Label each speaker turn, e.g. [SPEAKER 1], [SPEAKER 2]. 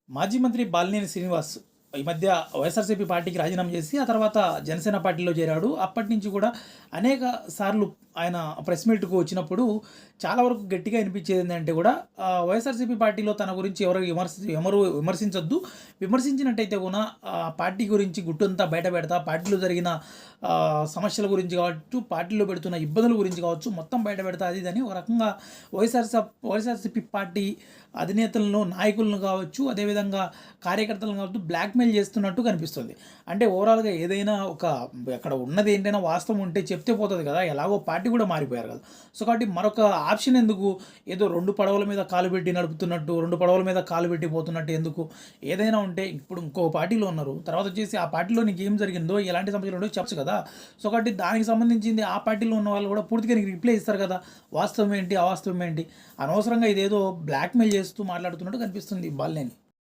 [SPEAKER 1] మాజీ మంత్రి బాలినేని శ్రీనివాస్ ఈ మధ్య వైఎస్ఆర్సీపీ పార్టీకి రాజీనామా చేసి ఆ తర్వాత జనసేన పార్టీలో చేరాడు. అప్పటి నుంచి కూడా అనేక సార్లు ఆయన ప్రెస్ మీట్‌కు వచ్చినప్పుడు చాలా వరకు గట్టిగా వినిపించేది ఏందంటే కూడా వైఎస్ఆర్సీపీ పార్టీలో తన గురించి ఎవరు విమర్శించొద్దు. విమర్శించినట్టయితే కూడా పార్టీ గురించి గుట్టంతా బయట పెడతా, పార్టీలో జరిగిన సమస్యల గురించి కావచ్చు, పార్టీలో పెడుతున్న ఇబ్బందుల గురించి కావచ్చు మొత్తం బయట పెడతా అది ఇదని ఒక రకంగా వైఎస్ఆర్సీపీ పార్టీ అధినేతలను, నాయకులను కావచ్చు, అదేవిధంగా కార్యకర్తలను కావచ్చు బ్లాక్‌మెయిల్ చేస్తున్నట్టు కనిపిస్తుంది. అంటే ఓవరాల్‌గా ఏదైనా అక్కడ ఉన్నది ఏంటైనా వాస్తవం ఉంటే చెప్తే పోతది కదా! ఎలాగో పార్టీ కూడా మారిపోయారు కదా! సో, కాబట్టి మరొక ఆప్షన్ ఎందుకు? ఏదో 2 పడవల మీద కాలు పెట్టి నడుపుతున్నట్టు, 2 పడవల మీద కాలు పెట్టి పోతున్నట్టు ఎందుకు? ఏదైనా ఉంటే ఇప్పుడు ఇంకో పార్టీలో ఉన్నారు. తర్వాత వచ్చేసి ఆ పార్టీలో నీకేం జరిగిందో, ఎలాంటి సమస్యలు ఉన్నాయో చెప్పొచ్చు కదా! సో, కాబట్టి దానికి సంబంధించింది ఆ పార్టీలో ఉన్న వాళ్ళు కూడా పూర్తిగా నీకు రిప్లై ఇస్తారు కదా! వాస్తవం ఏంటి? అవాస్తవం ఏంటి? అనవసరంగా ఇదేదో బ్లాక్‌మెయిల్ చేస్తూ మాట్లాడుతున్నట్టు కనిపిస్తుంది బాలినేని.